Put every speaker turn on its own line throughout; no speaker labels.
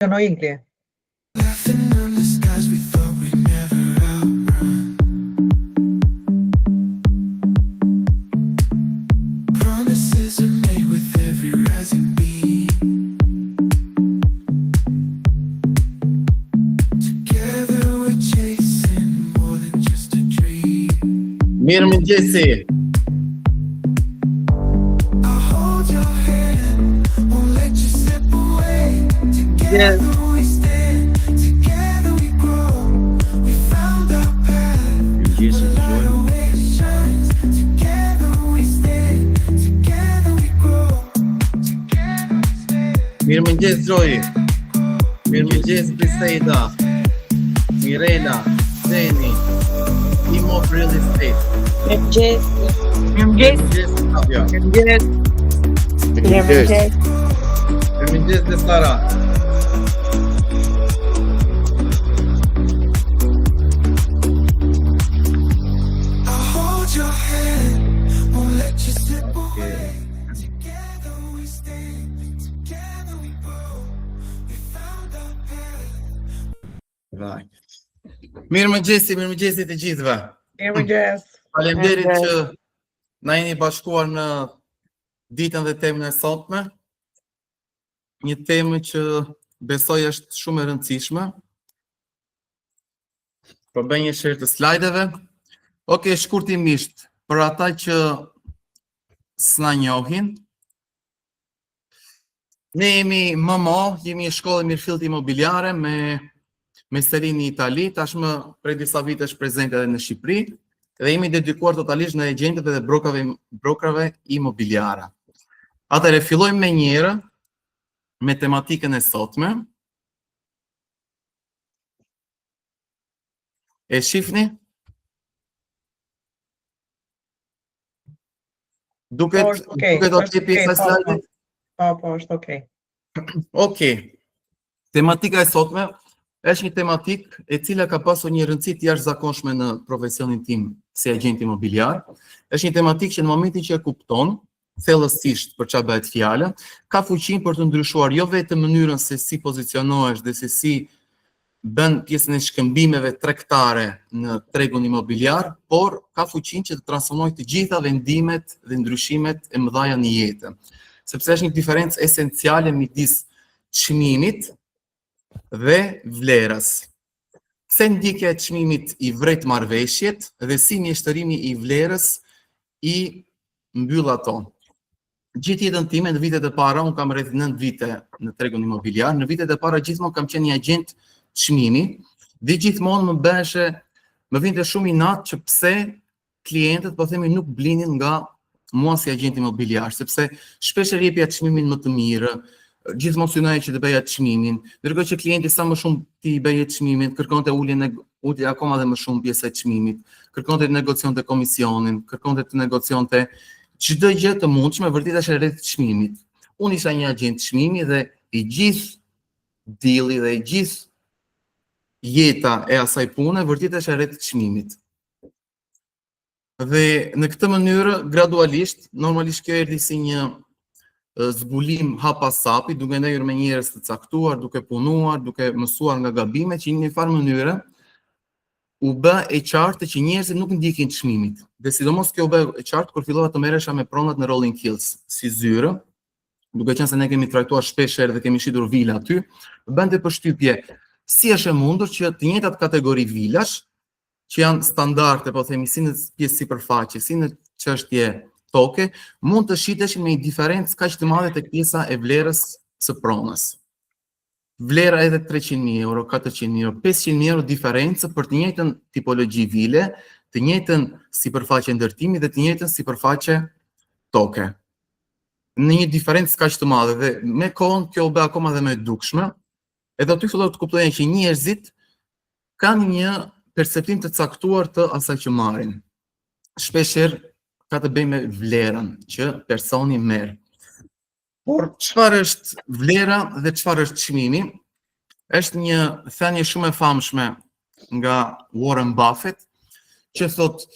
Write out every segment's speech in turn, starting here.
No Ingli.
Mirë më gjesi. Yes. Mirë më gjesë Gjoj. Mirë më gjesë Briseida, Mirela, Zeni, Team of Real Estate. Mirë më gjesë Fabio. Mirë më gjesë dhe Sara. Mirë më gjesi të gjithëve.
Mirë më gjesë.
Faleminderit që na jeni bashkuar në ditën dhe temën e sotme. Një temë që besoj është shumë e rëndësishme. Po bëj një share të slajdeve. Okej, shkurtimisht, për ata që s'na njohin, ne jemi MMO, jemi shkollë mirëfillt imobiliare me seri në Itali, tashmë prej disa vitesh prezente edhe në Shqipëri, dhe jemi dedikuar totalisht në agentëve dhe brokrave imobiliare. Atëherë fillojmë me njëherë me tematikën e sotme. E shifni? Duket okay pjesa e slajdit?
Po, është okay.
Okej. Tematika e sotme është një tematik e cila ka pasur një rëndësi të jashtëzakonshme në profesionin tim si agent imobiliar. Është një tematik që në momentin që e kupton thellësisht për çfarë bëhet fjala, ka fuqinë për të ndryshuar jo vetëm mënyrën se si pozicionohesh dhe se si bën pjesën e shkëmbimeve tregtare në tregun imobiliar, por ka fuqinë që të transformojë të gjitha vendimet dhe ndryshimet e mëdha në jetë. Sepse është një diferencë esenciale midis çmimit dhe vlerës. Se ndjekja e çmimit i vret marrëveshjet dhe si mjeshtërimi i vlerës i mbyll ato. Gjithë jetën time në vitet e para, unë kam rreth 9 vite në tregun imobiliar, në vitet e para gjithmonë kam qenë një agent çmimi, dhe gjithmonë më vinte shumë inat që pse klientët, po themi, nuk blinin nga mua si agent imobiliar, sepse shpesh jepja çmimin më të mirë, gjithmonë synoja që të bëja çmimin, ndërkohë që klienti sa më shumë ti i bëje çmimin, kërkonte ulje akoma dhe më shumë pjesë e çmimit, kërkonte të negocionte komisionin, kërkonte të negocionte çdo gjë të mundshme, vërtet është rreth çmimit. Unë isha një agent çmimi dhe i gjithë deali dhe i gjithë jeta e asaj pune vërtet është rreth çmimit. Dhe në këtë mënyrë gradualisht, normalisht kjo erdhi si një zbulim hap pas hapi, duke ndajur me njerëz të caktuar, duke punuar, duke mësuar nga gabimet, që në një farë mënyrë u bë e qartë që njerëzit nuk ndjekin çmimit. Dhe sidomos kjo u bë e qartë kur fillova të merresha me pronat në Rolling Hills si zyrë, duke qenë se ne kemi trajtuar shpesh dhe kemi shitur vila aty, bënte përshtypje si është e mundur që të njëjtat kategori vilash, që janë standarde, po themi, si në pjesë sipërfaqe, si në çështje toke, mund të shiteshin me një diferencë kaq të madhe tek pjesa e vlerës së pronës. Vlera edhe 300.000 euro, 400.000 euro, 500.000 euro diferencë për të njëjtën tipologji vile, të njëjtën sipërfaqe ndërtimi dhe të njëjtën sipërfaqe toke. Në një diferencë kaq të madhe dhe me kohën kjo u bë akoma dhe më e dukshme, edhe aty fillova të kuptoja që njerëzit kanë një perceptim të caktuar të asaj që marrin. Shpeshherë ka të bëjë me vlerën që personi merr. Por çfarë është vlera dhe çfarë është çmimi? Është një thënie shumë e famshme nga Warren Buffett, që thotë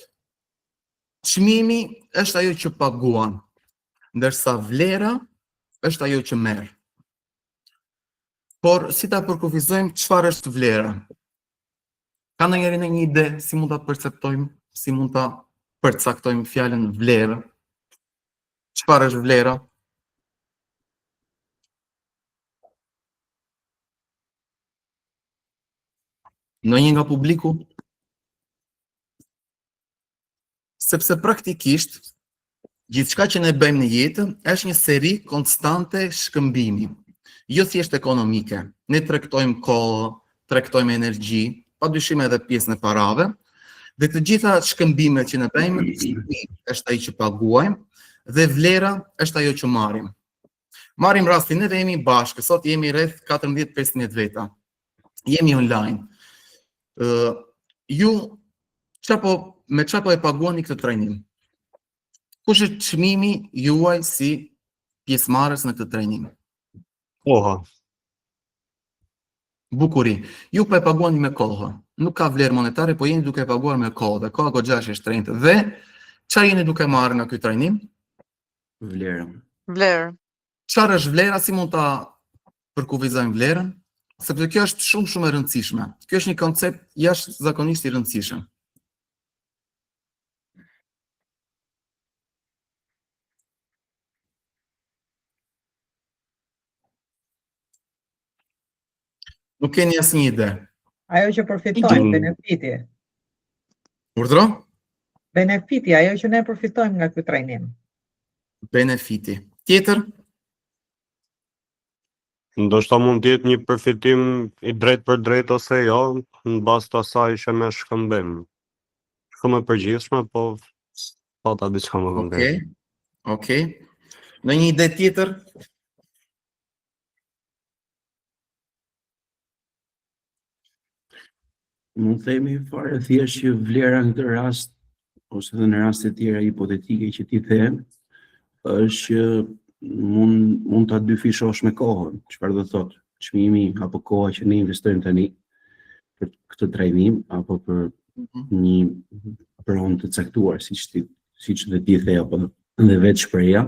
çmimi është ajo që paguan, ndërsa vlera është ajo që merr. por si ta përkufizojmë çfarë është vlera? Ka ndonjëri në një ide si mund ta perceptojmë, si mund ta përcaktojmë fjalën vlerë? Çfarë është vlera? Ndonjë nga publiku? Sepse praktikisht gjithçka që ne bëjmë në jetë është një seri konstante shkëmbimi, jo thjesht ekonomike. Ne tregtojmë kohë, tregtojmë energji, padyshim edhe pjesën e parave, dhe të gjitha shkëmbimet që ne bëjmë është ai që paguajmë dhe vlera është ajo që marrim. Marrim rastin ne jemi bashkë, sot jemi rreth 14-15 veta. Jemi online. Ju me çfarë po e paguani këtë trajnim? Kush është çmimi juaj si pjesëmarrës në këtë trajnim?
Koha.
Bukuri. Ju po e paguani me kohë. Nuk ka vlerë monetare, po jeni duke e paguar me kohë dhe koha goxha është e shtrenjtë. Dhe çfarë jeni duke marrë nga ky trajnim?
Vlerën.
Vlerë.
Çfarë është vlera, si mund ta përkufizojmë vlerën? Sepse kjo është shumë e rëndësishme. Kjo është një koncept jashtëzakonisht i rëndësishëm. Nuk keni asnjë ide.
Ajo që përfitojmë, benefiti.
Urdhro?
Benefiti, ajo që ne përfitojmë nga ky trajnim.
Benefiti. Tjetër?
Ndoshta mund të jetë një përfitim i drejt për drejt ose jo, në bazë të asaj që me shkëmbim. Shumë e përgjithshme, po pata diçka më konkrete.
Okej. Në një ide tjetër?
Mund të themi fare thjesht që vlera në këtë rast, ose edhe në raste tjera hipotetike që ti the, është që mund ta dyfishosh me kohën. Çfarë do thotë? Çmimi apo koha që ne investojmë tani për këtë trajnim apo për një pronë të caktuar, siç dhe ti the apo edhe vetë shpreha,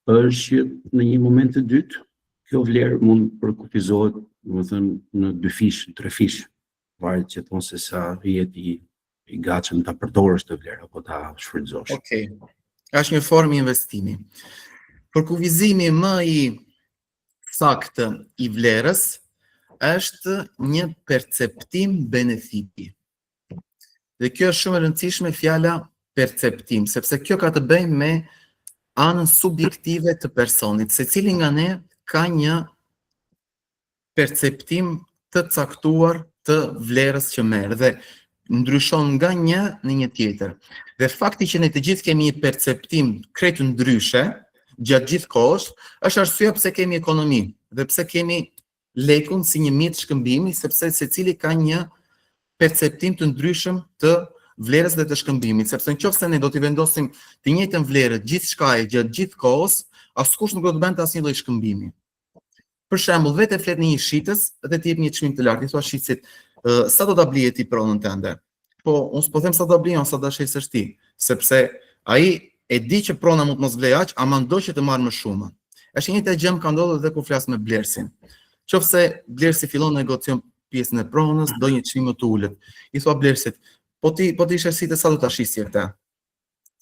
është që në një moment të dytë kjo vlerë mund përkufizohet, domethënë në 2 fish, 3 fish. Varet që thonë se sa jeti i gatshëm ta përdorësh të vlerë apo ta shfrytëzosh.
Okej. Është një formë investimi. Përkufizimi më i saktë i vlerës është një perceptim benefiti. Dhe kjo është shumë e rëndësishme fjala perceptim, sepse kjo ka të bëjë me anën subjektive të personit. Secili nga ne ka një perceptim të caktuar të vlerës që merr dhe ndryshon nga një në një tjetër. Dhe fakti që ne të gjithë kemi një perceptim krejt ndryshe gjatë gjithë kohës, është arsyeja pse kemi ekonomi dhe pse kemi lekun si një mjet shkëmbimi, sepse secili ka një perceptim të ndryshëm të vlerës dhe të shkëmbimit, sepse nëse ne do t'i vendosim të njëjtën vlerë gjithçka gjatë gjithë kohës, askush nuk do të bënte asnjë lloj shkëmbimi. Për shembull, vetë flet në një shitës dhe ti jep një çmim të lartë, i thua shitësit, sa do ta blije ti pronën tënde? Po, unë s'po them sa do blije, sa do shesësh ti, sepse ai e di që prona mund të mos vlej aq, ama ndo që të marrë më shumë. Është një të gjë ka ndodhur edhe kur flas me Blersin. Qofse Blersi fillon negocion pjesën e pronës, do një çmim më të ulët. I thua Blersit, po ti ishe sitë sa do ta shisje këtë?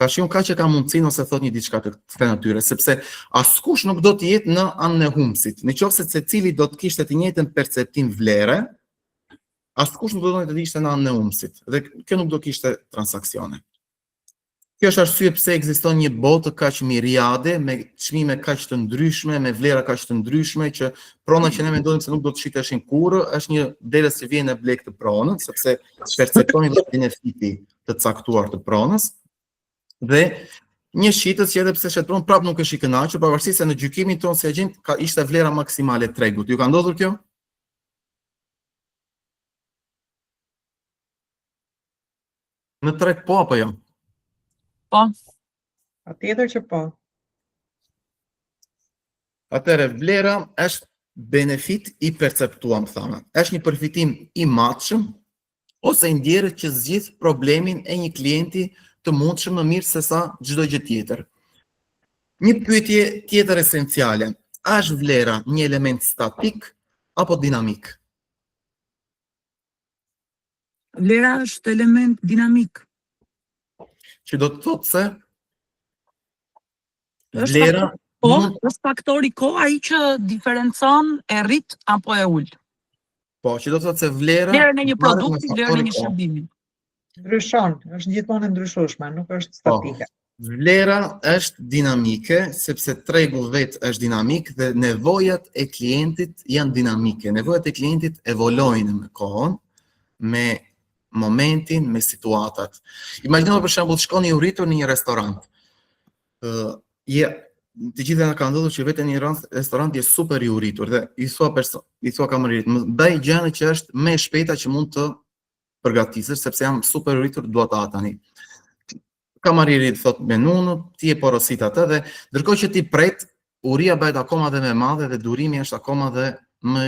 Tash unë ka që ka mundësinë ose thot një diçka të këtë natyre, sepse askush nuk do të jetë në anën e humbësit. Nëse secili do të kishte të njëjtën perceptim vlere, askush nuk do të ishte në anën e humbësit dhe kjo nuk do kishte transaksione. Kjo është arsye pse ekziston një botë kaq miriade me çmime kaq të ndryshme, me vlera kaq të ndryshme që prona që ne mendojmë se nuk do të shiteshin kurrë, është një derës që vjen në blek të pronën, sepse perceptojnë benefiti të caktuar të pronës. Dhe një shitës që edhe pse shetron prap nuk është i kënaqur, pavarësisht se në gjykimin tonë si agjent ishte vlera maksimale e tregut. Ju ka ndodhur kjo? Në treg po apo jo?
Po.
Patjetër që po.
Atëherë vlera është benefit i perceptuar, thamë. Është një përfitim i matshëm ose i ndjerë që zgjidh problemin e një klienti të mundshëm më mirë se sa çdo gjë tjetër. Një pyetje tjetër esenciale, a është vlera një element statik apo dinamik?
Vlera është element dinamik.
Që do të thotë se
Është
vlera
Po,
mund,
është faktori kohë ai që diferencon e rrit apo e ul.
po, që do të thotë se vlera
Vlerën e një
varet nga
produkti, vlerën e
faktori
një
kohë.
shërbimi.
Ndryshon, është gjithmonë e ndryshueshme, nuk është statike.
Vlera është dinamike, sepse tregu vetë është dinamik dhe nevojat e klientit janë dinamike. Nevojat e klientit evolojnë me kohën, me momentin, me situatat. Imagjino për shembull shkoni i uritur në një restorant. Të gjithë na ka ndodhur që vetë në një restorant je super i uritur dhe i thua kamaririt, më bëj gjënë që është më e shpejta që mund të përgatisësh sepse jam super i uritur, dua ta tani. Kamariri thot menun, ti e porosit atë dhe ndërkohë që ti pret, uria bëhet akoma dhe më e madhe dhe durimi është akoma dhe më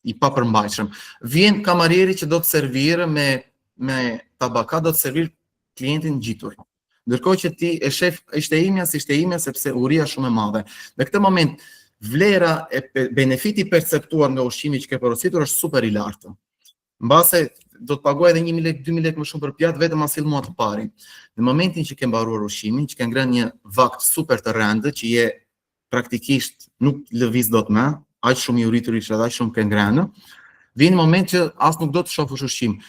i papërmbajtshëm. Vjen kamariri që do të servirë me tabaka, do të servir klientin ngjitur. Ndërkohë që ti e shef ishte imja sepse uria shumë e madhe. Në këtë moment vlera e benefiti perceptuar nga ushqimi që ke porositur është super i lartë. Mbase do të paguaj edhe 1.000 lekë, 2.000 lekë më shumë për pjatë vetëm as sill mua të parin. Në momentin që ke mbaruar ushqimin, që ke ngrënë një vakt super të rëndë, që je praktikisht nuk lëviz dot më, aq shumë i uritur ishe dhe aq shumë ke ngrënë, vjen një moment që as nuk do të shohësh ushqim.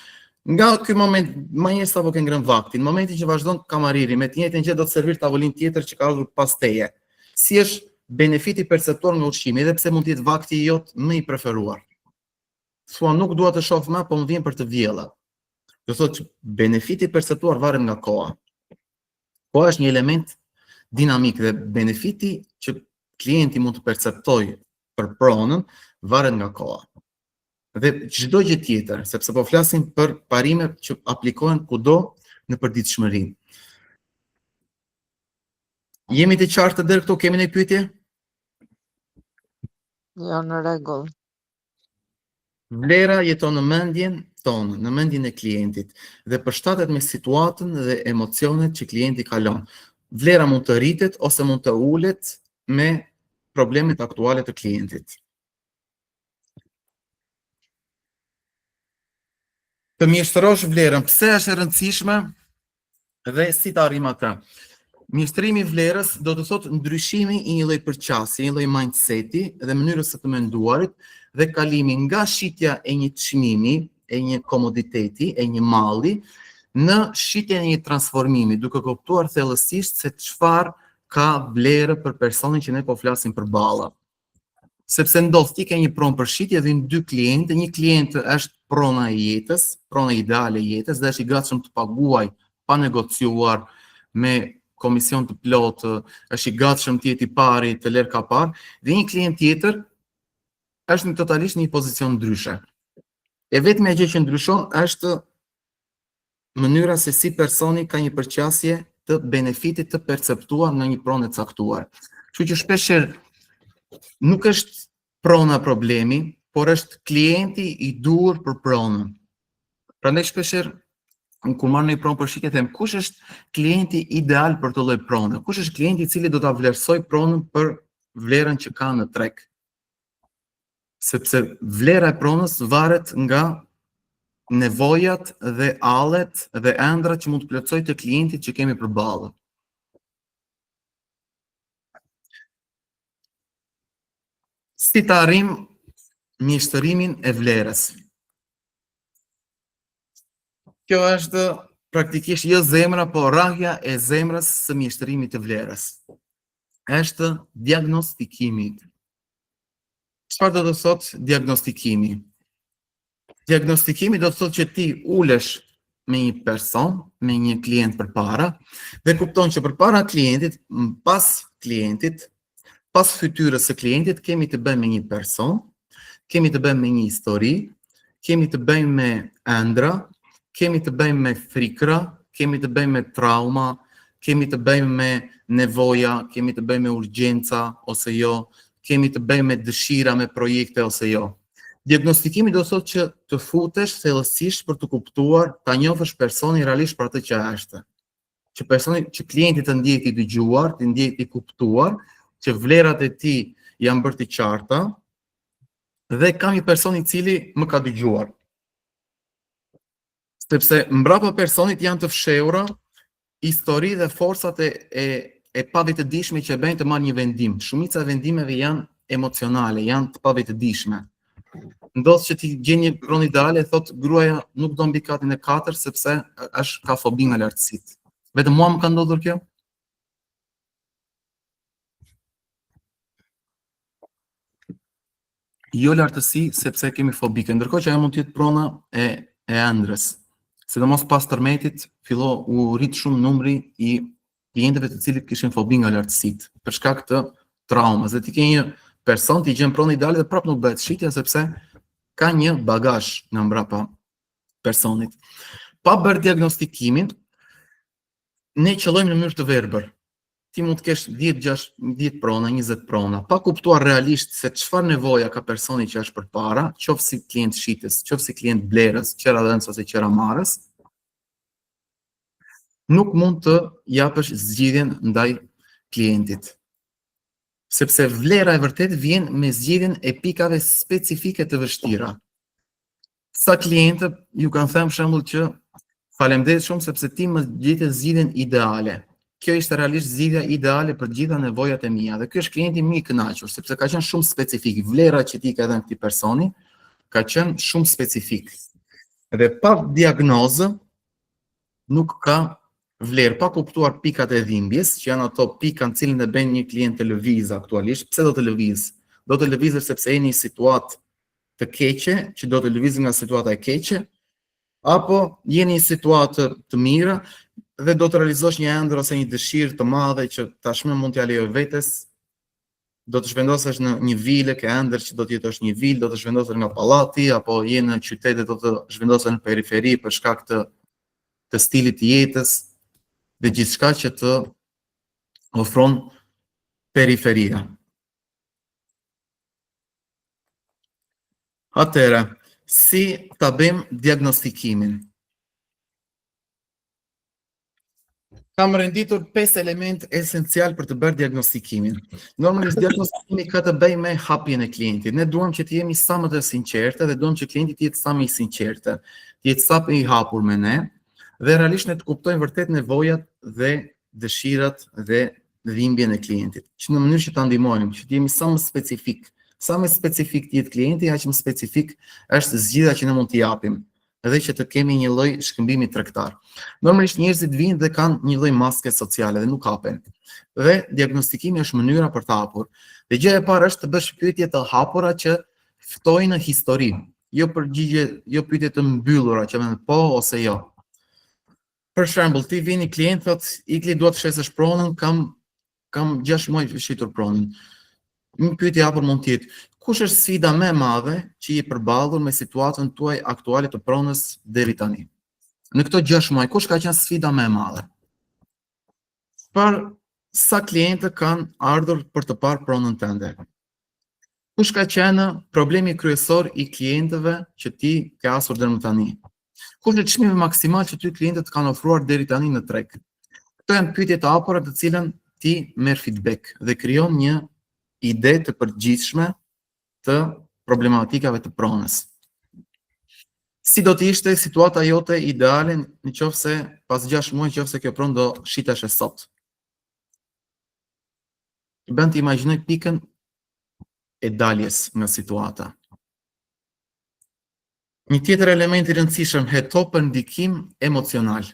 Nga ky moment, më njëherë sapo ke ngrënë vaktin, në momentin që vazhdon kamariri me të njëjtën gjë do të servir tavolinë tjetër që ka ardhur pas teje. Si është benefiti perceptuar nga ushqimi, edhe pse mund të jetë vakti jot më i preferuar. Thua nuk dua të shoh më, po më vjen për të vjella. Do thotë që benefiti perceptuar varet nga koha. Koha është një element dinamik dhe benefiti që klienti mund të perceptojë për pronën varet nga koha. Dhe çdo gjë tjetër, sepse po flasim për parimet që aplikohen kudo në përditshmëri. Jemi të qartë deri këtu, kemi një pyetje?
Jo, në rregull.
Vlera jeton në mendjen tonë, në mendjen e klientit dhe përshtatet me situatën dhe emocionet që klienti kalon. Vlera mund të rritet ose mund të ulet me problemet aktuale të klientit. Të mjeshtërosh vlerën, pse është e rëndësishme dhe si të arrim atë? Mjeshtrimi i vlerës do të thotë ndryshimi i një lloj përqasje, një lloj mindseti dhe mënyrës së të menduarit dhe kalimi nga shitja e një çmimi, e një komoditeti, e një malli në shitjen e një transformimi, duke kuptuar thellësisht se çfarë ka vlerë për personin që ne po flasim përballa. Sepse ndodh ti ke një pronë për shitje dhe dy klientë, një klient është prona e jetës, prona ideale e jetës dhe është i gatshëm të paguaj pa negociuar me komision të plotë, është i gatshëm të jetë i pari, të lërë ka parë, dhe një klient tjetër është në totalisht një pozicion ndryshe. E vetme gjë që ndryshon është mënyra se si personi ka një përqasje të benefitit të perceptuar në një pronë e caktuar. Kështu që shpeshherë nuk është prona problemi, por është klienti i duhur për pronën. Prandaj shpeshherë kur marr një pronë për shitje them kush është klienti ideal për të lloj prone? Kush është klienti i cili do ta vlerësoj pronën për vlerën që ka në treg? Sepse vlera e pronës varet nga nevojat dhe allet dhe ëndrat që mund të plotësoj të klientit që kemi përballë. Si të arrim mjeshtërimin e vlerës? Kjo është praktikisht jo zemra, po rrahja e zemrës së mjeshtërimit të vlerës. Është diagnostikimi. Çfarë do të thotë diagnostikimi? Diagnostikimi do të thotë që ti ulesh me një person, me një klient përpara dhe kupton që përpara klientit, pas klientit, pas fytyrës së klientit kemi të bëjmë me një person, kemi të bëjmë me një histori, kemi të bëjmë me ëndra, kemi të bëjmë me frikra, kemi të bëjmë me trauma, kemi të bëjmë me nevoja, kemi të bëjmë me urgjenca ose jo, kemi të bëjmë me dëshira, me projekte ose jo. Diagnostikimi do thotë që të futesh thellësisht për të kuptuar, ta njohësh personin realisht për atë që është. Që personi, që klienti të ndjehet i dëgjuar, të ndjehet i kuptuar, që vlerat e tij janë bërë të qarta, dhe kam një person i cili më ka dëgjuar. Sepse mbrapa personit janë të fshehura histori dhe forcat e pavetëdijshme që bëjnë të marrë një vendim. Shumica e vendimeve janë emocionale, janë të pavetëdijshme. Ndodh që ti gjen një pronë ideale, thot gruaja nuk do mbi katin e 4 sepse ka fobi nga lartësitë. Vetëm mua më ka ndodhur kjo? Jo lartësi sepse kemi fobike, ndërkohë që ajo mund të jetë prona e ëndrës. Sidomos pas tërmetit u rrit shumë numri i klientëve të cilët kishin fobi nga lartësitë për shkak të traumës. Dhe ti ke një person ti gjen pronë ideale dhe prapë nuk bëhet shitja sepse ka një bagazh nga mbrapa personit. Pa bërë diagnostikimin, ne qëllojmë në mënyrë të verbër. Ti mund të kesh 10 prona, 20 prona, pa kuptuar realisht se çfarë nevoja ka personi që është përpara, qoftë si klient shitës, qoftë si klient blerës, qera dhënës ose qera marrës, nuk mund të japësh zgjidhjen ndaj klientit. Sepse vlera e vërtet vjen me zgjidhjen e pikave specifike të vështira. Sa klientë ju kanë thënë për shembull që faleminderit shumë sepse ti më gjetë zgjidhjen ideale. Kjo ishte realisht zgjidhja ideale për gjitha nevojat e mia dhe ky është klienti më i kënaqur sepse ka qenë shumë specifik. Vlera që ti ka dhënë këtij personi ka qenë shumë specifik. Dhe pa diagnozë nuk ka vlerë, pa kuptuar pikat e dhimbjes, që janë ato pika në cilën e bën një klient të lëviz aktualisht. Pse do të lëviz? Do të lëvizë sepse jeni në situatë të keqe, që do të lëvizë nga situata e keqe, apo jeni në situatë të mira dhe do të realizosh një ëndër ose një dëshirë të madhe që tashmë mund t'ja lejoj vetes, do të zhvendosesh në një vilë, ke ëndër që do të jetosh një vilë, do të zhvendosesh nga pallati apo je në qytet do të zhvendosesh në periferi për shkak të stilit të jetës dhe gjithçka që të ofron periferia. Atëra, si ta bëjmë diagnostikimin? Kam renditur 5 element esencial për të bërë diagnostikimin. Normalisht diagnostikimi ka të bëjë me hapjen e klientit. Ne duam që të jemi sa më të sinqertë dhe duam që klienti të jetë sa më i sinqertë, të jetë sa më i hapur me ne dhe realisht ne të kuptojmë vërtet nevojat dhe dëshirat dhe dhimbjen e klientit. Që në mënyrë që ta ndihmojmë, që të jemi sa më specifik. Sa më specifik të jetë klienti, aq më specifik është zgjidhja që ne mund t'i japim. Edhe që të kemi një lloj shkëmbimi tregtar. Normalisht njerëzit vinë dhe kanë një lloj maske sociale dhe nuk hapen. Dhe diagnostikimi është mënyra për të hapur. Dhe gjëja e parë është të bësh pyetje të hapura që ftojnë në histori, jo përgjigje, jo pyetje të mbyllura që më po ose jo. Për shembull, ti vjen një klient thotë, "Ikli dua të shesësh pronën, kam 6 muaj shitur pronën." Një pyetje hapur mund të jetë: kush është sfida më e madhe që je përballur me situatën tuaj aktuale të pronës deri tani? Në këto 6 muaj, kush ka qenë sfida më e madhe? Për sa klientë kanë ardhur për të parë pronën tënde? Kush ka qenë problemi kryesor i klientëve që ti ke asur deri më tani? Kush është çmimi maksimal që ty klientët kanë ofruar deri tani në treg? Këto janë pyetje të hapura të cilën ti merr feedback dhe krijon një ide të përgjithshme të problematikave të pronës. Si do të ishte situata jote ideale nëse pas 6 muaj nëse kjo pronë do shitesh sot? Bën të imagjinoj pikën e daljes nga situata. Një tjetër element i rëndësishëm, heto për ndikim emocional.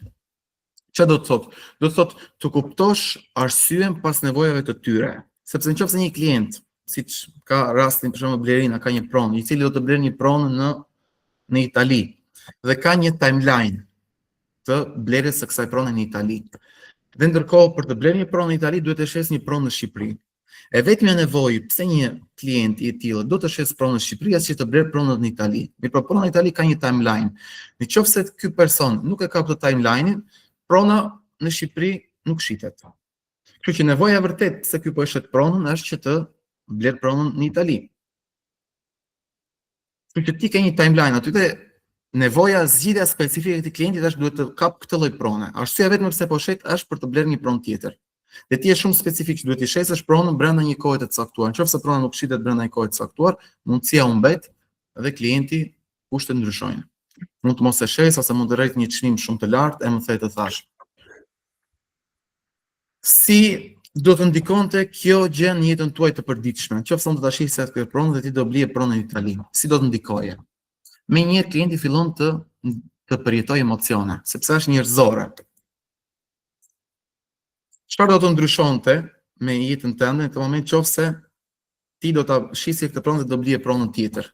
Çfarë do të thotë? Do të thotë të kuptosh arsyen pas nevojave të tyre. Sepse nëse një klient, siç ka rastin për shembull Blerina ka një pronë, i cili do të blerë një pronë në Itali dhe ka një timeline të blerjes së kësaj prone në Itali. Dhe ndërkohë për të blerë një pronë në Itali duhet të shes një pronë në Shqipëri. E vetmja nevojë pse një klient i tillë do të shes pronën në Shqipëri as që të blerë pronën në Itali. Mirë, prona në Itali ka një timeline. Nëse ky person nuk e ka këtë timeline-in, prona në Shqipëri nuk shitet. Kështu që nevoja vërtet pse ky po e shet pronën është që të blerë pronën në Itali. Kështu që ti ke një timeline aty dhe nevoja zgjidhja specifike e këtij klientit është duhet të kap këtë lloj prone. Arsyeja vetëm pse po shet është për të blerë një pronë tjetër. Dhe ti je shumë specifik që duhet i shesësh pronën brenda një kohe të caktuar. Nëse prona nuk shitet brenda një kohe të caktuar, mundësia u mbet dhe klienti kushtet ndryshojnë. Mund të mos e shes ose mund të rrit një çmim shumë të lartë e më the të thash. Si do të ndikonte kjo gjë në jetën tuaj të përditshme? Nëse unë do ta shih se atë pronë dhe ti do blije pronën në Itali, si do të ndikoje? Me njëherë klienti fillon të përjetojë emocione, sepse është njerëzore. Çfarë do të ndryshonte me jetën tënde në këtë moment nëse ti do ta shisje këtë pronë dhe do blije pronën tjetër?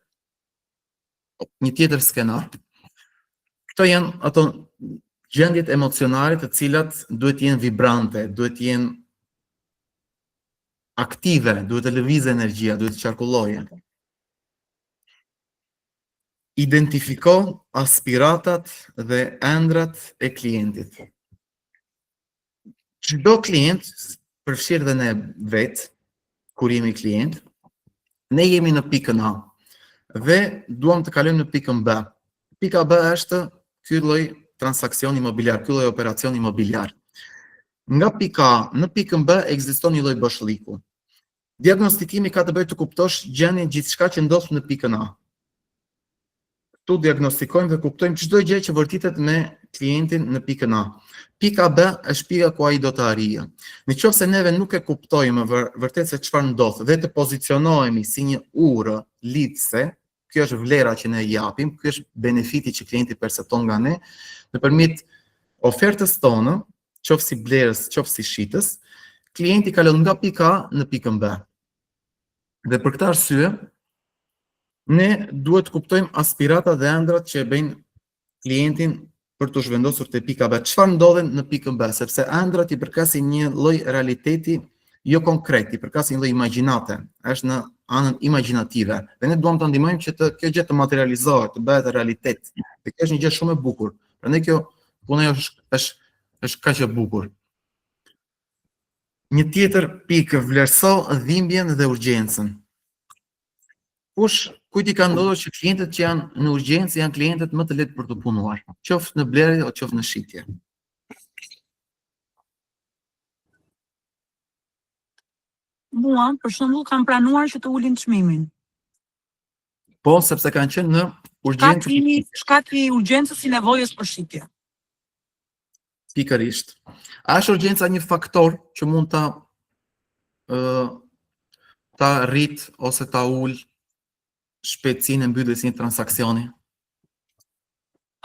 Një tjetër skenar. Këto janë ato gjendjet emocionale të cilat duhet të jenë vibrante, duhet të jenë aktive, duhet të lëvizë energjia, duhet të qarkullojë. Identifiko aspiratat dhe ëndrat e klientit. Çdo klient, përfshirë dhe ne vetë, kur jemi klient, ne jemi në pikën A dhe duam të kalojmë në pikën B. Pika B është ky lloj transaksioni imobiliar, ky lloj operacioni imobiliar. Nga pika A në pikën B ekziston një lloj bashkëlliku. Diagnostikimi ka të bëjë të kuptosh gjendjen gjithçka që ndodh në pikën A. Tu diagnostikojmë dhe kuptojmë çdo gjë që vërtetet me klientin në pikën A. Pika B është pika ku ai do të arrijë. Nëse neve nuk e kuptojmë vërtet se çfarë ndodh dhe të pozicionohemi si një urë lidhse, kjo është vlera që ne japim, ky është benefiti që klienti percepton nga ne, nëpërmjet ofertës tonë, qoftë si blerës, qoftë si shitës, klienti kalon nga pika A në pikën B. Dhe për këtë arsye, ne duhet të kuptojmë aspiratat dhe ëndrat që e bëjnë klientin për të zhvendosur te pika B. Çfarë ndodhen në pikën B, sepse ëndrat i përkasin një lloj realiteti jo konkret, i përkasin një lloj imagjinate, është në anën imagjinative. Dhe ne duam të ndihmojmë që kjo gjë të materializohet, të bëhet realitet. Dhe kjo është një gjë shumë e bukur. Prandaj kjo puna është kaq e bukur. Një tjetër pikë, vlerëso dhimbjen dhe urgjencën. Kujt i ka ndodhur që klientët që janë në urgjencë janë klientët më të lehtë për të punuar, qoftë në blerje ose qoftë në shitje.
Mua, për shembull, kam pranuar që të ulin çmimin.
Po, sepse kanë qenë në urgjencë.
Shkati i urgjencës i nevojës për shitje.
Pikërisht. A është urgjenca një faktor që mund ta rrit ose ta ul shpejtësinë e mbylljes së një transaksioni?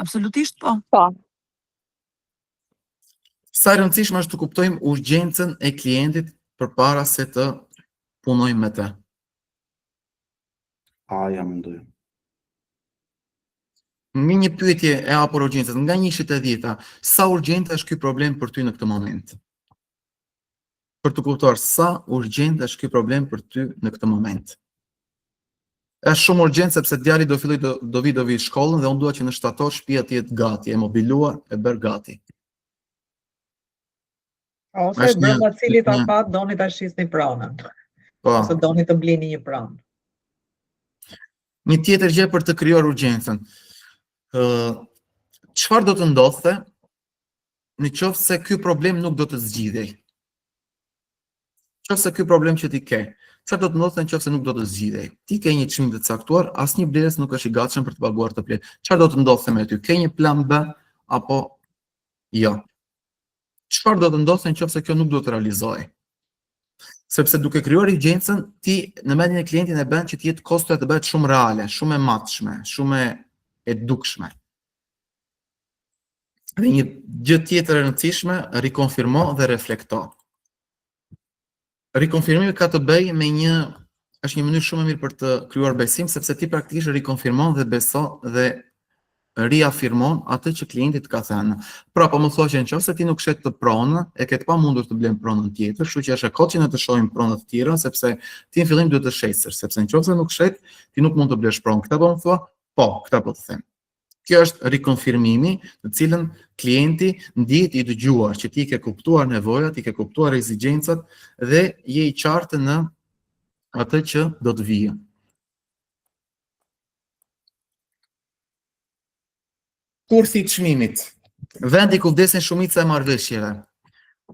Absolutisht po.
Sa e rëndësishme është të kuptojmë urgjencën e klientit përpara se të punojmë me të.
Ja mendoj.
Në një pyetje e hapur urgjencës, nga 1 te 10, sa urgjent është ky problem për ty në këtë moment? Për të kuptuar sa urgjent është ky problem për ty në këtë moment. Është shumë urgjent sepse djali do vi shkollën dhe unë dua që në shtator shtëpia të jetë gati, e mobiluar, e bërë gati.
Ose brenda cilit afat doni ta shisni pronën. Ose doni të blini një pronë.
Një tjetër gjë për të krijuar urgjencën. Çfarë do të ndodhte nëse ky problem nuk do të zgjidhej? Nëse ky problem që ti ke, çfarë do të ndodhte nëse nuk do të zgjidhej? Ti ke një çmim të caktuar, asnjë blerës nuk është i gatshëm për të paguar të plot. Çfarë do të ndodhte me ty? Ke një plan B apo jo? Çfarë do të ndodhte nëse kjo nuk do të realizohej? Sepse duke krijuar urgjencën, ti në mendjen e klientit e bën që të jetë kosto të bëhet shumë reale, shumë e matshme, shumë e dukshme. Dhe një gjë tjetër e rëndësishme, rikonfirmo dhe reflekto. Rikonfirmimi ka të bëjë me është një mënyrë shumë e mirë për të krijuar besim, sepse ti praktikisht rikonfirmon dhe beson dhe riafirmon atë që klienti të ka thënë. Pra, po më thua që nëse ti nuk shet të pronën, e ke të pamundur të blen pronën tjetër, kështu që është e kohë që ne të shohim pronat të tjera, sepse ti në fillim duhet të shesësh, sepse nëse nuk shet, ti nuk mund të blesh pronë. Këtë po më thua? Po, këtë po të them. Kjo është rikonfirmimi, të cilën klienti ndihet i dëgjuar, që ti ke kuptuar nevojat, i ke kuptuar ekzigjencat dhe je i qartë në atë që do të vijë. Kurthi i çmimit. Vendi ku vdesin shumica e marrëveshjeve.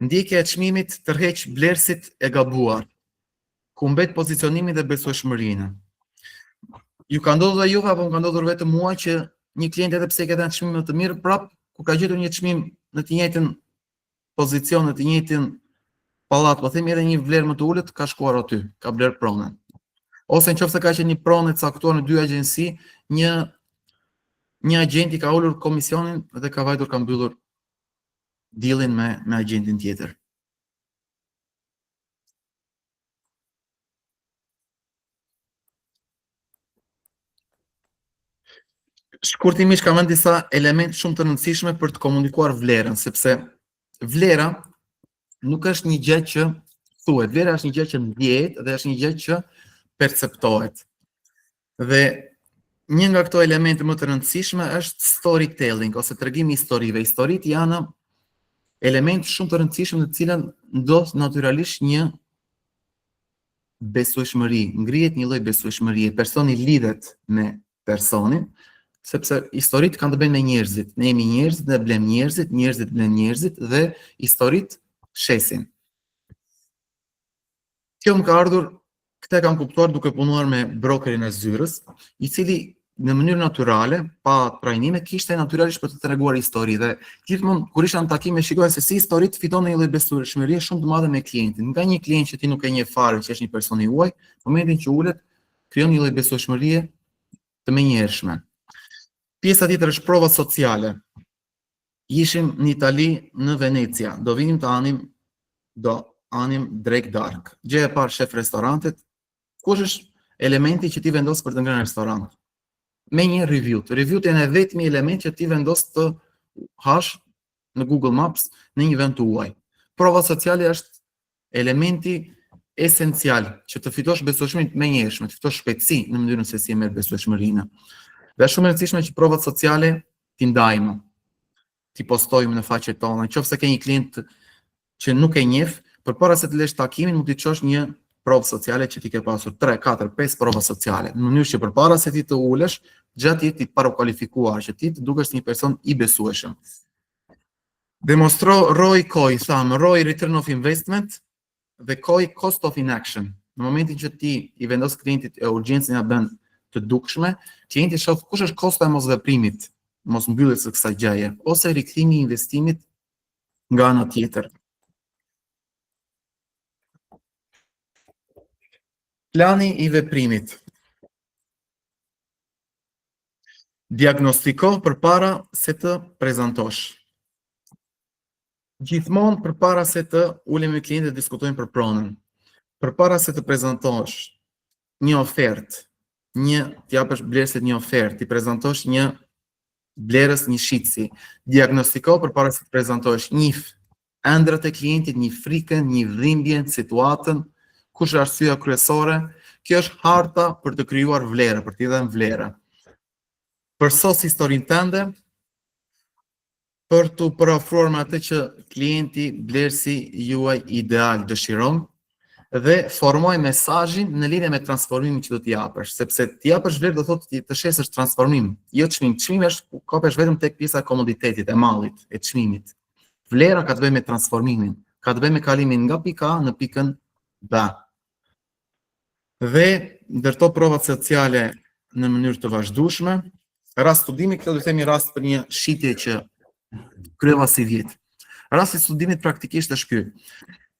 Ndjekja e çmimit tërheq blerësit e gabuar, ku mbet pozicionimi dhe besueshmërinë. Ju ka ndodhur dhe juve apo më ka ndodhur vetëm mua që një klient edhe pse ka dhënë çmim më të mirë, prap ku ka gjetur një çmim në të njëjtën pozicion, në të njëjtin pallat, po themi edhe një vlerë më të ulët, ka shkuar aty, ka bler pronën. Ose nëse ka qenë një pronë e caktuar në dy agjenci, një agenti ka ulur komisionin dhe ka vajtur ka mbyllur dealin me agentin tjetër. Shkurtimisht kam vënë disa elemente shumë të rëndësishme për të komunikuar vlerën, sepse vlera nuk është një gjë që thuhet, vlera është një gjë që ndjehet dhe është një gjë që perceptohet. Dhe një nga këto elemente më të rëndësishme është storytelling ose tregimi i historive. Historitë janë elemente shumë të rëndësishëm në të cilën ndodh natyrisht një besueshmëri, ngrihet një lloj besueshmërie, personi lidhet me personin, sepse historitë kanë të bëjnë me njerëzit. Ne jemi njerëz dhe blem njerëzit, njerëzit blen njerëzit dhe historitë shesin. Kjo më ka ardhur, këtë kam kuptuar duke punuar me brokerin e zyrës, i cili në mënyrë natyrale, pa trajnime, kishte natyrisht për të treguar histori dhe gjithmonë kur isha në takime shikoja se si historitë fiton një lloj besueshmërie shumë të madhe me klientin. Nga një klient që ti nuk e njeh fare, që është një person i huaj, në momentin që ulet, krijon një lloj besueshmërie të menjëhershme. Pjesa tjetër është prova sociale. Ishim në Itali, në Venecia, do vinim të anim drek dark. Gjëja e parë shef restorantet, kush është elementi që ti vendos për të ngrënë restorant? Me një review. Review-t janë vetmi element që ti vendos të hash në Google Maps në një vend të huaj. Prova sociale është elementi esencial që të fitosh besueshmërinë të menjëhershme, të fitosh shpejtësi në mënyrën se si e merr besueshmërinë. Dhe është shumë e rëndësishme që provat sociale t'i ndajmë, t'i postojmë në faqet tona. Nëse ke një klient që nuk e njeh, përpara se të lësh takimin, mund t'i çosh një provë sociale që ti ke pasur 3, 4, 5 prova sociale, në mënyrë që përpara se ti të ulesh, gjatë jetës ti të parakualifikuar, që ti të dukesh një person i besueshëm. Demonstro ROI COI, thamë ROI Return of Investment dhe COI Cost of Inaction. Në momentin që ti i vendos klientit e urgjencën ja bën të dukshme, klienti shoh kush është kosta e mosveprimit, mos mbylljes së kësaj gjëje, ose rikthimi i investimit nga ana tjetër. Plani i veprimit. Diagnostiko përpara se të prezantosh. Gjithmonë përpara se të ulemi me klientin dhe diskutojmë për pronën, përpara se të prezantosh një ofertë, t'i japësh blerësit një ofertë, t'i prezantosh një blerës një shitsi, diagnostiko përpara se të prezantosh një ëndrat e klientit, një frikën, një dhimbje, situatën, kush është arsyeja kryesore. Kjo është harta për të krijuar vlerë, për t'i dhënë vlerë. Përsos historinë tënde, për t'u përofruar me atë që klienti, blerësi juaj ideal dëshiron, dhe formoj mesazhin në lidhje me transformimin që do t'i japësh, sepse t'i japësh vlerë do thotë të shesësh transformim, jo çmim. Çmimi është kapesh vetëm tek pjesa e komoditetit, e mallit, e çmimit. Vlera ka të bëjë me transformimin, ka të bëjë me kalimin nga pika A në pikën B. Dhe ndërto provat sociale në mënyrë të vazhdueshme. Rast studimi, këto do të themi rast për një shitje që kryeva si vjet. Rasti i studimit praktikisht është ky.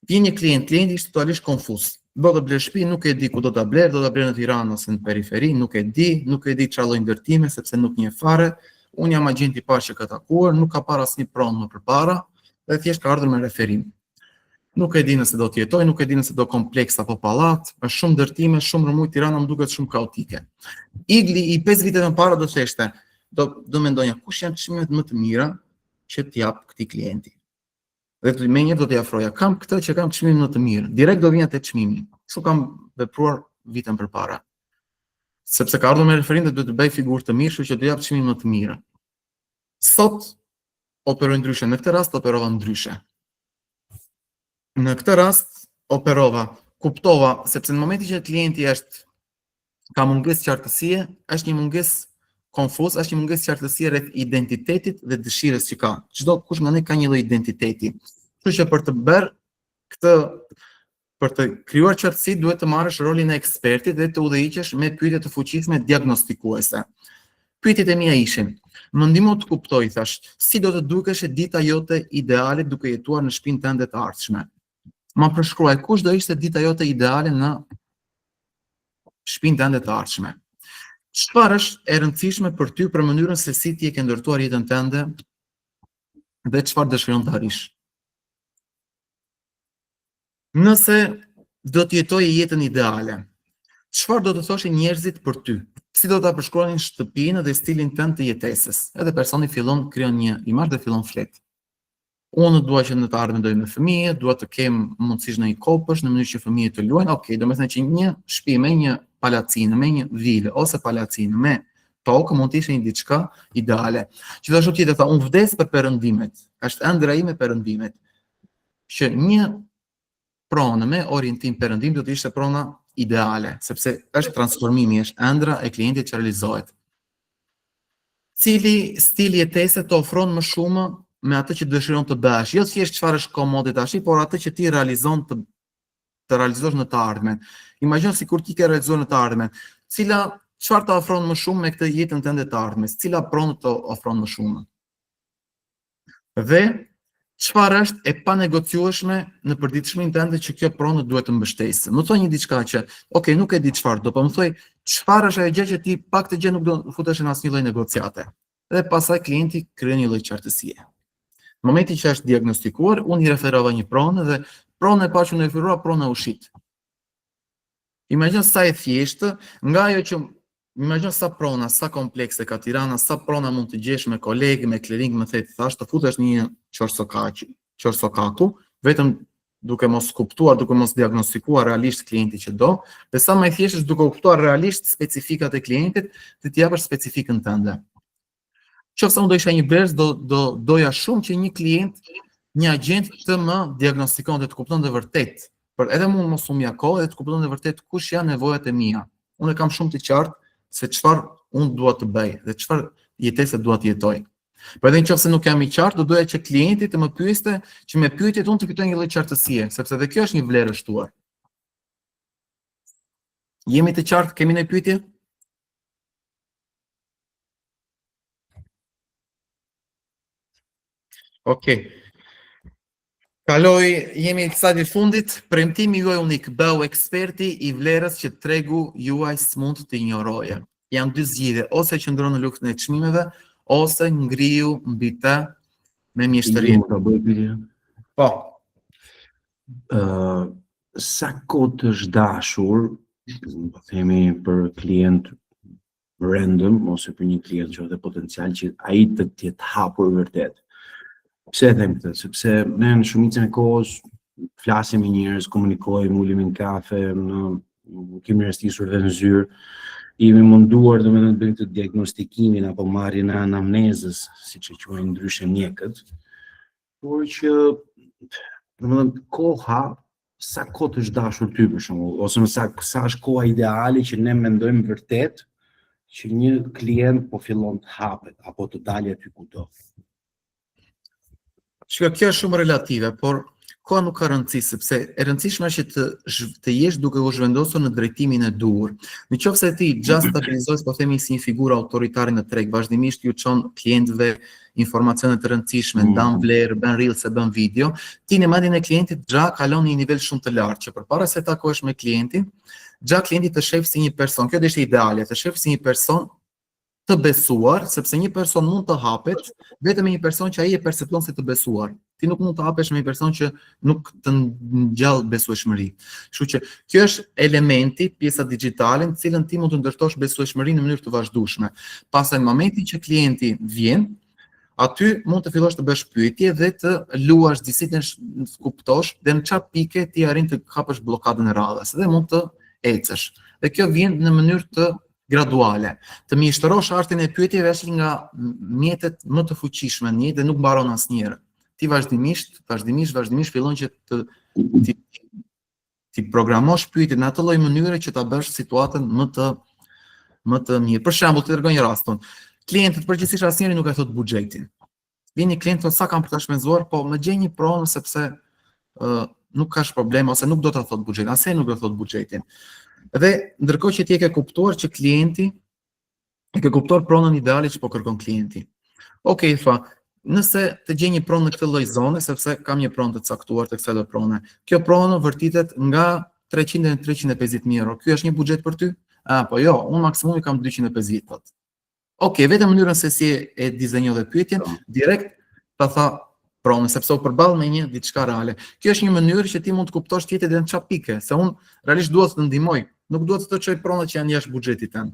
Vjen një klienti është totalisht konfuz. Do të bler shtëpi, nuk e di ku do ta bler, do ta bler në Tiranë ose në periferi, nuk e di çfarë lloj ndërtime sepse nuk njeh fare. Unë jam agjenti i parë që ka takuar, nuk ka parë asnjë pronë më përpara dhe thjesht ka ardhur me referim. Nuk e di nëse do të jetoj, nuk e di nëse do kompleks apo pallat, është shumë ndërtime, shumë rëmuj, Tirana më duket shumë kaotike. Igli i 5 viteve më parë do theshte, do mendonja kush janë çmimet më të mira që t'jap këtij klienti. Dhe me një do t'i afroja, kam këtë që kam çmimin më të mirë, direkt do vinja te çmimi. Kështu kam vepruar vitën përpara. Sepse ka ardhur me referim dhe do të bëj figurë të mirë, kështu që do jap çmimin më të mirë. Sot operoj ndryshe, në këtë rast operova ndryshe. Në këtë rast operova, kuptova, sepse në momentin që klienti ka mungesë qartësie, është një mungesë konfuz, është një mungesë qartësie rreth identitetit dhe dëshirës që ka. Çdo kush nga ne ka një lloj identiteti. Kështu që për të bërë këtë, për të krijuar qartësi, duhet të marrësh rolin e ekspertit dhe të udhëhiqesh me pyetje të fuqishme diagnostikuese. Pyetjet e mia ishin: më ndihmo të kuptoj, thash, si do të dukesh dita jote ideale duke jetuar në shtëpinë tënde të ardhshme. Ma përshkruaj kush do ishte dita jote ideale në shtëpinë tënde të ardhshme. Çfarë është e rëndësishme për ty për mënyrën se si ti e ke ndërtuar jetën tënde dhe çfarë dëshiron të arrish? Nëse do të jetoje jetën ideale, çfarë do të thoshin njerëzit për ty? Si do ta përshkruanin shtëpinë dhe stilin tënd të jetesës? Edhe personi fillon krijon një imazh dhe fillon flet. Unë dua që në të ardhmen doj me fëmijë, dua të kem mundësish në një kopësh në mënyrë që fëmijët të luajnë. Okej, domethënë që një shtëpi me një palacinë, me një vilë ose palacinë me tokë mund të ishte një diçka ideale. Gjithashtu tjetër tha, unë vdes për perëndimet. Është ëndra ime perëndimet. Që një pronë me orientim perëndim do të ishte prona ideale, sepse është transformimi, është ëndra e klientit që realizohet. Cili stil jetese të ofron më shumë me atë që dëshiron të bësh, jo thjesht çfarë është komode tash, por atë që ti realizon të realizosh në të ardhmen. Imagjino sikur ti ke realizuar në të ardhmen, çfarë të ofron më shumë me këtë jetën tënde të ardhmes, cila pronë të ofron më shumë. Dhe çfarë është e panegociueshme në përditshmërinë tënde që kjo pronë duhet të mbështesë. Më thoj një diçka që, okay, nuk e di çfarë do, po më thoj çfarë është ajo gjë që ti pak të gjë nuk do futesh në asnjë lloj negociate. Dhe pastaj klienti krijon një lloj qartësie. Në momentin që është diagnostikuar, unë i referova një pronë dhe prona e parë që unë referova prona ushit. Imagjino sa e thjeshtë, nga ajo që imagjino sa prona, sa komplekse ka Tirana, sa prona mund të gjesh me kolegë, me clearing, më thënë thash të futesh në një qorsokaku, vetëm duke mos kuptuar, duke mos diagnostikuar realisht klienti që do, dhe sa më e thjeshtë është duke kuptuar realisht specifikat e klientit dhe t'i japësh specifikën tënde. Qofse unë do isha një brez, doja shumë që një klient, një agent të më diagnostikon dhe të kupton dhe vërtet, për edhe mund mos u mjako dhe të kupton dhe vërtet kush janë nevojat e mia. Unë kam shumë të qartë se çfarë unë dua të bëj dhe çfarë jetese dua të jetoj. Por edhe nëse nuk jam i qartë, do doja që klienti të më pyeste, që me pyetjet unë të fitoj një lloj qartësie, sepse edhe kjo është një vlerë e shtuar. Jemi të qartë, kemi një pyetje? Okej. Jemi në stadin fundit, premtimi juaj unik, bëu eksperti i vlerës që tregu juaj s'mund të injoroje. Janë dy zgjidhje, ose qëndron në luftën e çmimeve, ose ngriu mbi të me mjeshtërinë. Po.
Sa kohë të zhdashur, po themi për klient random, ose për një klient që është potencial që ai të jetë hapur vërtet. Pse e them këtë? Sepse ne në shumicën e kohës flasim me njerëz, komunikojmë, ulemi në kafe, kemi rastisur dhe në zyrë, jemi munduar domethënë të bëjmë të diagnostikimin apo marrjen e anamnezës, siç e quajnë ndryshe mjekët, por që domethënë koha, sa kohë të zhdashur ty për shembull, ose sa është koha ideale që ne mendojmë vërtet që një klient po fillon të hapet apo të dalë aty ku do.
Shka, kjo është shumë relative, por koha nuk ka rëndësi, sepse e rëndësishme është që të jesh duke u zhvendosur në drejtimin e duhur. Nëse ti just stabilizohesh, po themi si një figurë autoritare në treg, vazhdimisht ju çon klientëve informacione të rëndësishme, ndan vlerë, bën reels, bën video, ti në mendjen e klientit xha kalon në një nivel shumë të lartë, që përpara se takohesh me klientin, xha klienti të shef si një person, kjo është ideale, të shef si një person të besuar, sepse një person mund të hapet vetëm me një person që ai e percepton si të besuar. Ti nuk mund të hapesh me një person që nuk të ngjall besueshmëri. Kështu që kjo është elementi, pjesa digjitale në cilën ti mund të ndërtosh besueshmërinë në mënyrë të vazhdueshme. Pastaj në momentin që klienti vjen, aty mund të fillosh të bësh pyetje dhe të luash disitin të kuptosh dhe në çfarë pike ti arrin të hapësh bllokadën e radhës dhe mund të ecësh. Dhe kjo vjen në mënyrë të graduale. Të mjeshtërosh artin e pyetjeve është nga mjetet më të fuqishme në jetë dhe nuk mbaron asnjëherë. Ti vazhdimisht fillon që ti programosh pyetjet në atë lloj mënyre që ta bësh situatën më të mirë. Për shembull, të tregoj një rast. Klientët përgjithsisht asnjëri nuk e thot buxhetin. vini klient thonë sa kam për ta shpenzuar, po më gjej një pronë sepse nuk ka problem ose nuk do ta thot buxhetin, asaj nuk do thot buxhetin. Dhe ndërkohë që ti e ke kuptuar që klienti e ke kuptuar pronën ideale që po kërkon klienti. Okej, tha, nëse të gjej një pronë në këtë lloj zone, sepse kam një pronë të caktuar të kësaj lloj prone. Kjo pronë vërtitet nga 300 deri në 350.000 euro. Ky është një buxhet për ty? Po jo, unë maksimumi kam 250 thot. Okej, vetëm mënyrën se si e dizenjove pyetjen, direkt ta tha pronën, sepse u përball me një diçka reale. Kjo është një mënyrë që ti mund të kuptosh tjetër edhe në çfarë pike, se unë realisht dua të ndihmoj, nuk dua të të çoj pronat që janë jashtë buxhetit tënd.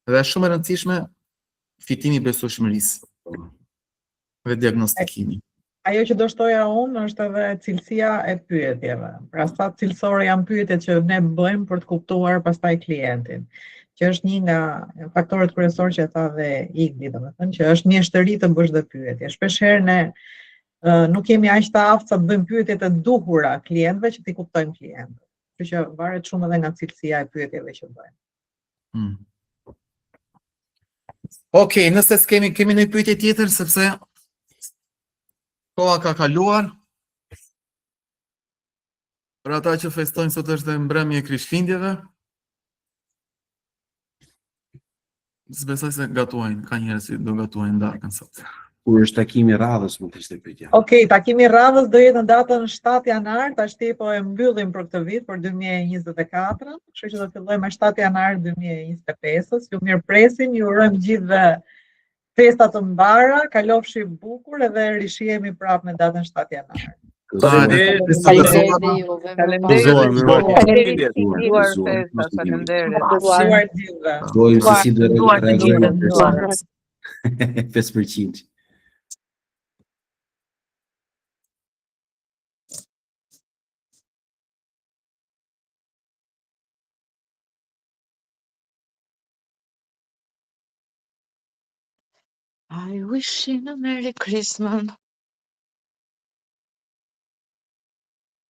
Dhe është shumë e rëndësishme fitimi i besueshmërisë dhe diagnostikimi.
Ajo që do shtoja unë është edhe cilësia e pyetjeve. Pra sa cilësore janë pyetjet që ne bëjmë për të kuptuar pastaj klientin, që është një nga faktorët kryesorë që e tha dhe Igli, domethënë që është mjeshtëri të bësh dhe pyetje. Shpeshherë ne nuk jemi aq të aftë sa të bëjmë pyetje të duhura klientëve që t'i kuptojmë klientët. Kështu që varet shumë edhe nga cilësia e pyetjeve që bëjmë.
Okej, nëse kemi një pyetje tjetër, sepse koha ka kaluar. Për ata që festojnë sot është dhe mbrëmje e Krishtlindjeve. S'besoj se gatuajnë, ka njerëz që do gatuajnë darkën sot.
Kur është takimi i radhës, mund të ishte pyetja.
Okej, takimi i radhës do jetë në datën 7 janar, tashti po e mbyllim për këtë vit, për 2024, kështu që do fillojmë me 7 janar 2025-s. Ju mirpresim, ju urojmë gjithëve festa të mbara, kalofshi bukur edhe rishihemi prapë në datën 7 janar.
Faleminderit.
I wish you a Merry Christmas.